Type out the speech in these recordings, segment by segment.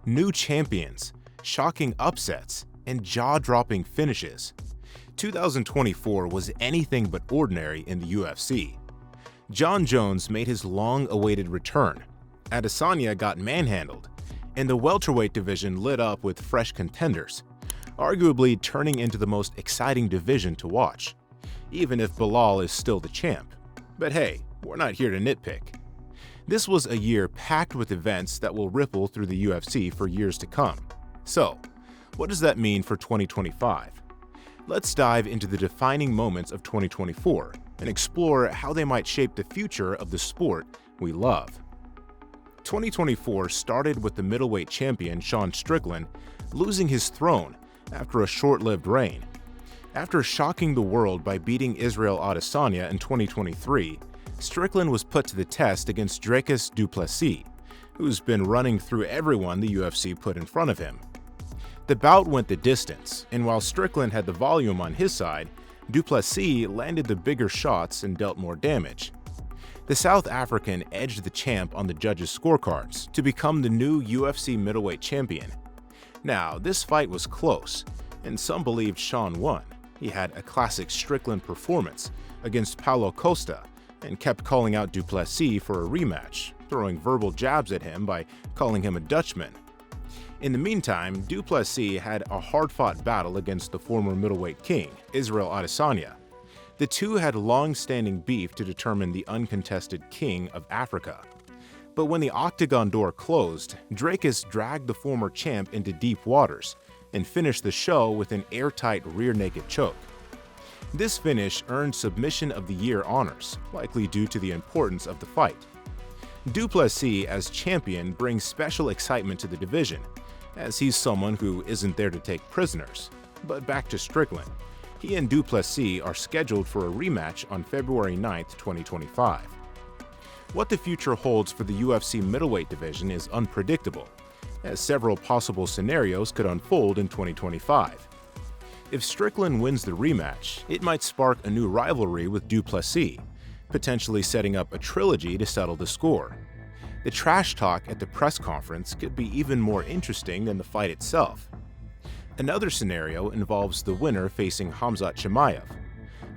new champions, shocking upsets, and jaw-dropping finishes. 2024 was anything but ordinary in the UFC. Jon Jones made his long-awaited return, Adesanya got manhandled, and the welterweight division lit up with fresh contenders, arguably turning into the most exciting division to watch, even if Belal is still the champ. But hey, we're not here to nitpick. This was a year packed with events that will ripple through the UFC for years to come. So, what does that mean for 2025? Let's dive into the defining moments of 2024 and explore how they might shape the future of the sport we love. 2024 started with the middleweight champion Sean Strickland losing his throne after a short-lived reign. After shocking the world by beating Israel Adesanya in 2023, Strickland was put to the test against Dricus du Plessis, who's been running through everyone the UFC put in front of him. The bout went the distance, and while Strickland had the volume on his side, du Plessis landed the bigger shots and dealt more damage. The South African edged the champ on the judges' scorecards to become the new UFC middleweight champion. Now, this fight was close, and some believed Sean won. He had a classic Strickland performance against Paulo Costa and kept calling out du Plessis for a rematch, throwing verbal jabs at him by calling him a Dutchman. In the meantime, du Plessis had a hard-fought battle against the former middleweight king, Israel Adesanya. The two had long-standing beef to determine the uncontested king of Africa. But when the octagon door closed, Dricus dragged the former champ into deep waters and finished the show with an airtight rear naked choke. This finish earned Submission of the Year honors, likely due to the importance of the fight. Du Plessis as champion brings special excitement to the division, as he's someone who isn't there to take prisoners. But back to Strickland. He and du Plessis are scheduled for a rematch on February 9, 2025. What the future holds for the UFC middleweight division is unpredictable, as several possible scenarios could unfold in 2025. If Strickland wins the rematch, it might spark a new rivalry with du Plessis, potentially setting up a trilogy to settle the score. The trash talk at the press conference could be even more interesting than the fight itself. Another scenario involves the winner facing Khamzat Chimaev.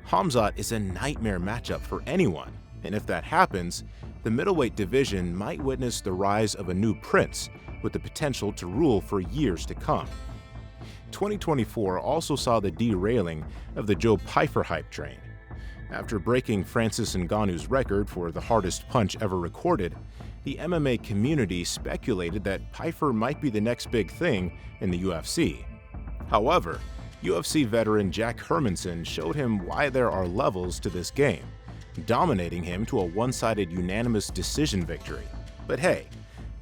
Khamzat is a nightmare matchup for anyone, and if that happens, the middleweight division might witness the rise of a new prince with the potential to rule for years to come. 2024 also saw the derailing of the Joe Pyfer hype train. After breaking Francis Ngannou's record for the hardest punch ever recorded, the MMA community speculated that Pyfer might be the next big thing in the UFC. However, UFC veteran Jack Hermanson showed him why there are levels to this game, dominating him to a one-sided unanimous decision victory. But hey,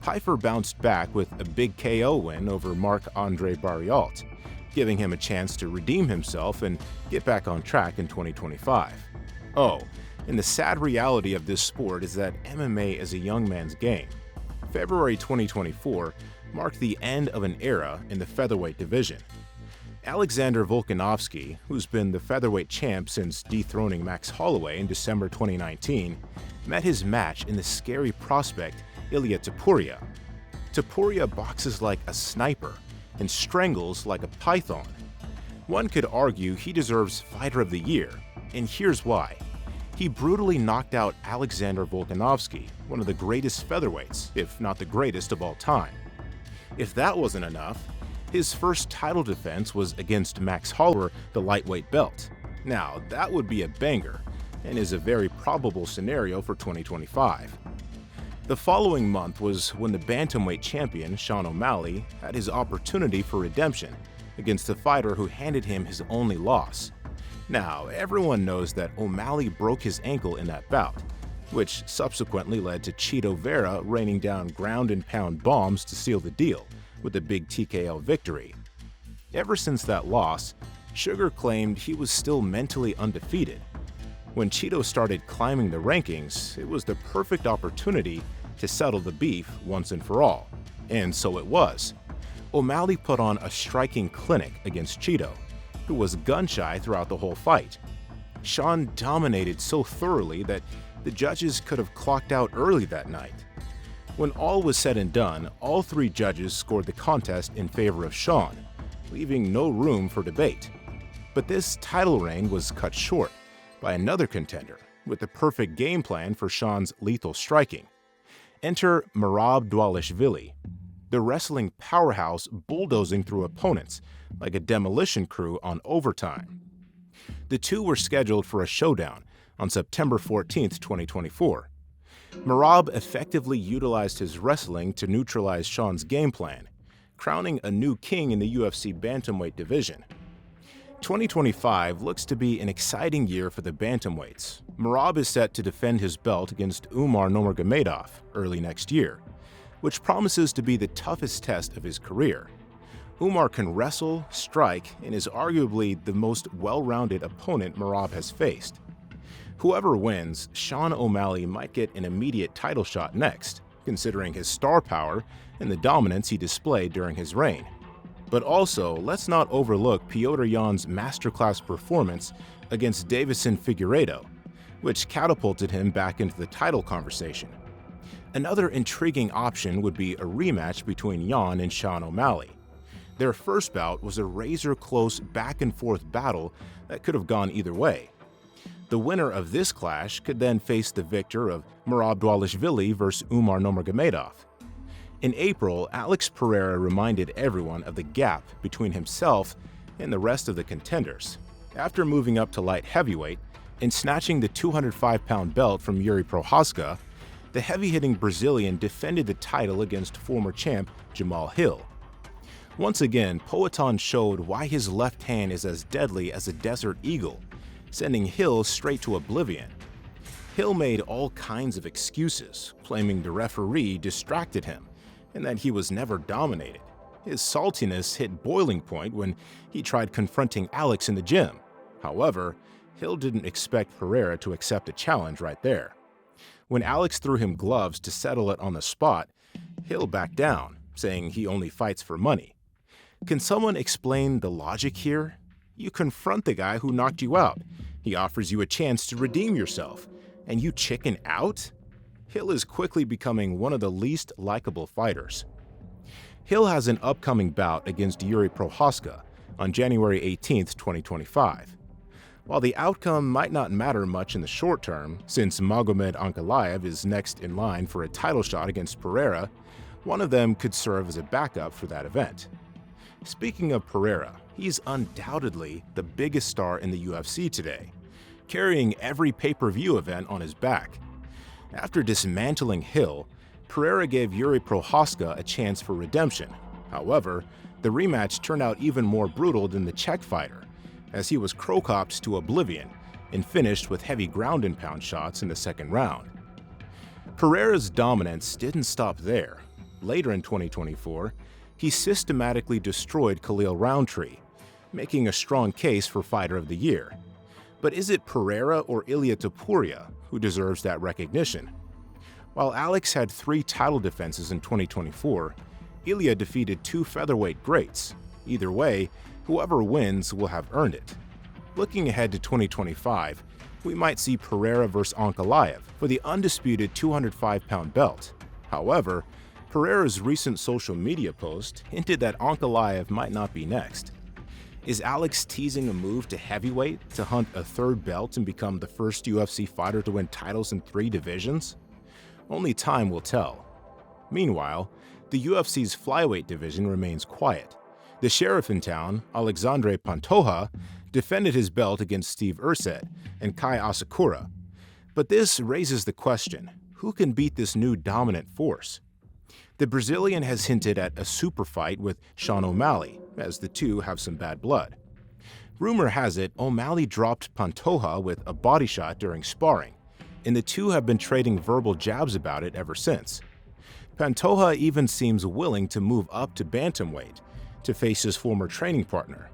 Pyfer bounced back with a big KO win over Marc-Andre Barriault, giving him a chance to redeem himself and get back on track in 2025. Oh, and the sad reality of this sport is that MMA is a young man's game. February 2024 marked the end of an era in the featherweight division. Alexander Volkanovski, who's been the featherweight champ since dethroning Max Holloway in December 2019, met his match in the scary prospect Ilia Topuria. Topuria boxes like a sniper and strangles like a python. One could argue he deserves Fighter of the Year, and here's why. He brutally knocked out Alexander Volkanovski, one of the greatest featherweights, if not the greatest of all time. If that wasn't enough, his first title defense was against Max Holloway, the lightweight belt. Now, that would be a banger, and is a very probable scenario for 2025. The following month was when the bantamweight champion, Sean O'Malley, had his opportunity for redemption against the fighter who handed him his only loss. Now, everyone knows that O'Malley broke his ankle in that bout, which subsequently led to Chito Vera raining down ground-and-pound bombs to seal the deal with a big TKO victory. Ever since that loss, Sugar claimed he was still mentally undefeated. When Chito started climbing the rankings, it was the perfect opportunity to settle the beef once and for all. And so it was. O'Malley put on a striking clinic against Chito, who was gun-shy throughout the whole fight. Sean dominated so thoroughly that the judges could have clocked out early that night. When all was said and done, all three judges scored the contest in favor of Sean, leaving no room for debate. But this title reign was cut short by another contender with the perfect game plan for Sean's lethal striking. Enter Merab Dvalishvili, the wrestling powerhouse bulldozing through opponents like a demolition crew on overtime. The two were scheduled for a showdown on September 14, 2024. Merab effectively utilized his wrestling to neutralize Sean's game plan, crowning a new king in the UFC bantamweight division. 2025 looks to be an exciting year for the bantamweights. Merab is set to defend his belt against Umar Nurmagomedov early next year, which promises to be the toughest test of his career. Umar can wrestle, strike, and is arguably the most well-rounded opponent Merab has faced. Whoever wins, Sean O'Malley might get an immediate title shot next, considering his star power and the dominance he displayed during his reign. But also, let's not overlook Petr Yan's masterclass performance against Deiveson Figueiredo, which catapulted him back into the title conversation. Another intriguing option would be a rematch between Yan and Sean O'Malley. Their first bout was a razor-close back-and-forth battle that could have gone either way. The winner of this clash could then face the victor of Merab Dvalishvili vs. Umar Nurmagomedov. In April, Alex Pereira reminded everyone of the gap between himself and the rest of the contenders. After moving up to light heavyweight and snatching the 205-pound belt from Jiri Prochazka, the heavy-hitting Brazilian defended the title against former champ Jamal Hill. Once again, Poatan showed why his left hand is as deadly as a desert eagle, sending Hill straight to oblivion. Hill made all kinds of excuses, claiming the referee distracted him and that he was never dominated. His saltiness hit boiling point when he tried confronting Alex in the gym. However, Hill didn't expect Pereira to accept a challenge right there. When Alex threw him gloves to settle it on the spot, Hill backed down, saying he only fights for money. Can someone explain the logic here? You confront the guy who knocked you out. He offers you a chance to redeem yourself, and you chicken out? Hill is quickly becoming one of the least likable fighters. Hill has an upcoming bout against Jiri Prochazka on January 18, 2025. While the outcome might not matter much in the short term, since Magomed Ankalaev is next in line for a title shot against Pereira, one of them could serve as a backup for that event. Speaking of Pereira, he's undoubtedly the biggest star in the UFC today, carrying every pay-per-view event on his back. After dismantling Hill, Pereira gave Jiri Prochazka a chance for redemption. However, the rematch turned out even more brutal than the Czech fighter, as he was crow-copped to oblivion and finished with heavy ground and pound shots in the second round. Pereira's dominance didn't stop there. Later in 2024, he systematically destroyed Khalil Rountree, making a strong case for Fighter of the Year. But is it Pereira or Ilia Topuria who deserves that recognition? While Alex had 3 title defenses in 2024, Ilia defeated 2 featherweight greats. Either way, whoever wins will have earned it. Looking ahead to 2025, we might see Pereira vs. Ankalaev for the undisputed 205-pound belt. However, Pereira's recent social media post hinted that Ankalaev might not be next. Is Alex teasing a move to heavyweight to hunt a 3rd belt and become the first UFC fighter to win titles in 3 divisions? Only time will tell. Meanwhile, the UFC's Flyweight division remains quiet. The sheriff in town, Alexandre Pantoja, defended his belt against Steve Urset and Kai Asakura. But this raises the question, who can beat this new dominant force? The Brazilian has hinted at a super fight with Sean O'Malley, as the two have some bad blood. Rumor has it O'Malley dropped Pantoja with a body shot during sparring, and the two have been trading verbal jabs about it ever since. Pantoja even seems willing to move up to bantamweight to face his former training partner.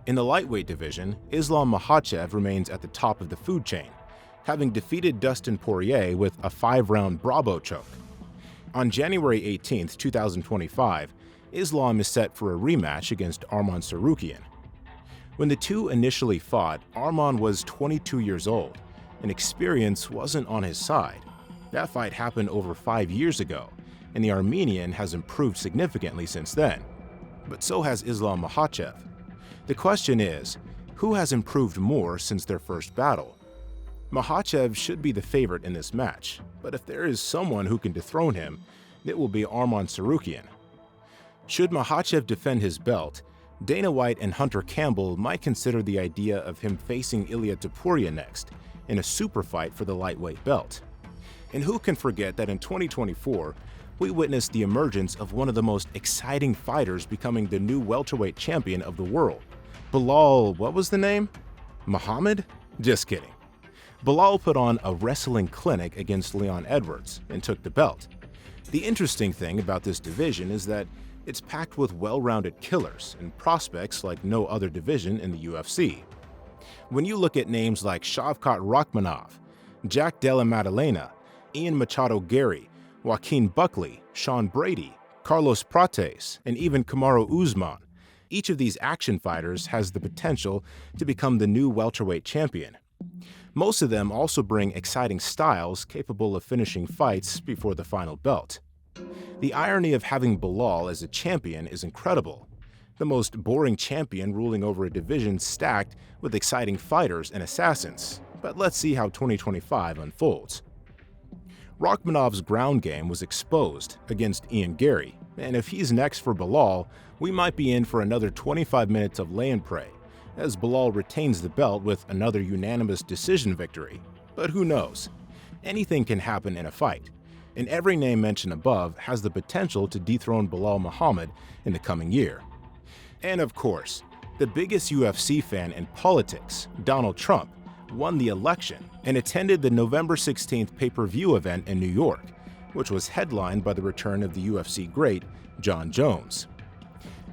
In the lightweight division, Islam Makhachev remains at the top of the food chain, having defeated Dustin Poirier with a 5-round Bravo choke. On January 18, 2025, Islam is set for a rematch against Arman Tsarukyan. When the two initially fought, Arman was 22 years old, and experience wasn't on his side. That fight happened over 5 years ago, and the Armenian has improved significantly since then. But so has Islam Makhachev. The question is, who has improved more since their first battle? Makhachev should be the favorite in this match, but if there is someone who can dethrone him, it will be Arman Tsarukyan. Should Makhachev defend his belt, Dana White and Hunter Campbell might consider the idea of him facing Ilia Topuria next, in a super fight for the lightweight belt. And who can forget that in 2024, we witnessed the emergence of one of the most exciting fighters becoming the new welterweight champion of the world. Belal, what was the name? Muhammad? Just kidding. Belal put on a wrestling clinic against Leon Edwards and took the belt. The interesting thing about this division is that it's packed with well-rounded killers and prospects like no other division in the UFC. When you look at names like Shavkat Rakhmonov, Jack Della Maddalena, Ian Machado Gary, Joaquin Buckley, Sean Brady, Carlos Prates, and even Kamaru Usman, each of these action fighters has the potential to become the new welterweight champion. Most of them also bring exciting styles capable of finishing fights before the final belt. The irony of having Belal as a champion is incredible. The most boring champion ruling over a division stacked with exciting fighters and assassins. But let's see how 2025 unfolds. Rakhmonov's ground game was exposed against Ian Gary, and if he's next for Belal, we might be in for another 25 minutes of lay and pray, as Belal retains the belt with another unanimous decision victory. But who knows? Anything can happen in a fight, and every name mentioned above has the potential to dethrone Belal Muhammad in the coming year. And of course, the biggest UFC fan in politics, Donald Trump, won the election and attended the November 16th pay-per-view event in New York, which was headlined by the return of the UFC great Jon Jones.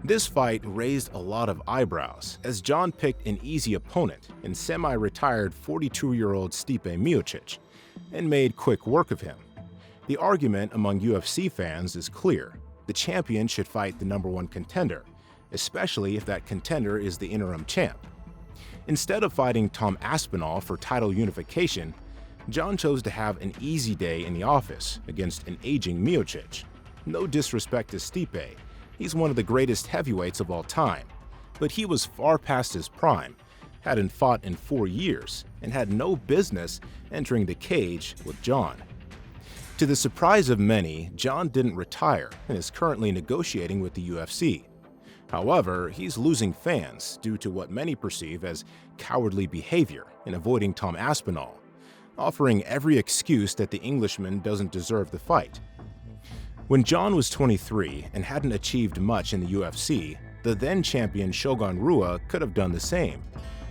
This fight raised a lot of eyebrows, as Jon picked an easy opponent in semi-retired 42-year-old Stipe Miocic and made quick work of him. The argument among UFC fans is clear: the champion should fight the #1 contender, especially if that contender is the interim champ. Instead of fighting Tom Aspinall for title unification, Jon chose to have an easy day in the office against an aging Miocic. No disrespect to Stipe, he's one of the greatest heavyweights of all time, but he was far past his prime, hadn't fought in 4 years, and had no business entering the cage with Jon. To the surprise of many, Jon didn't retire and is currently negotiating with the UFC. However, he's losing fans due to what many perceive as cowardly behavior in avoiding Tom Aspinall, offering every excuse that the Englishman doesn't deserve the fight. When Jon was 23 and hadn't achieved much in the UFC, the then-champion Shogun Rua could have done the same,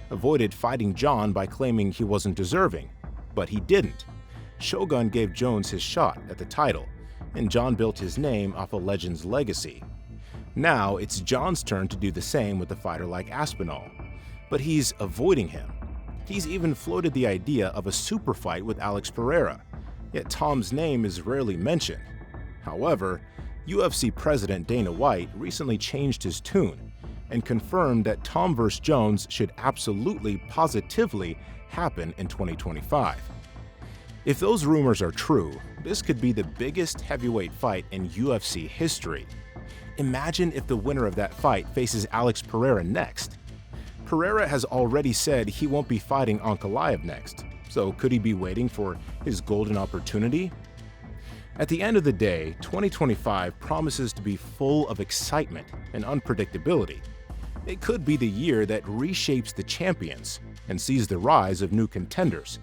avoided fighting Jon by claiming he wasn't deserving, but he didn't. Shogun gave Jones his shot at the title, and Jon built his name off a legend's legacy. Now it's Jon's turn to do the same with a fighter like Aspinall, but he's avoiding him. He's even floated the idea of a super fight with Alex Pereira, yet Tom's name is rarely mentioned. However, UFC President Dana White recently changed his tune and confirmed that Tom vs. Jones should absolutely, positively happen in 2025. If those rumors are true, this could be the biggest heavyweight fight in UFC history. Imagine if the winner of that fight faces Alex Pereira next. Pereira has already said he won't be fighting Ankalaev next, so could he be waiting for his golden opportunity? At the end of the day, 2025 promises to be full of excitement and unpredictability. It could be the year that reshapes the champions and sees the rise of new contenders,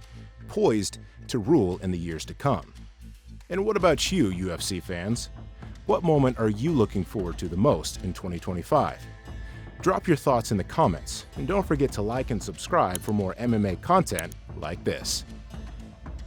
poised to rule in the years to come. And what about you, UFC fans? What moment are you looking forward to the most in 2025? Drop your thoughts in the comments, and don't forget to like and subscribe for more MMA content like this.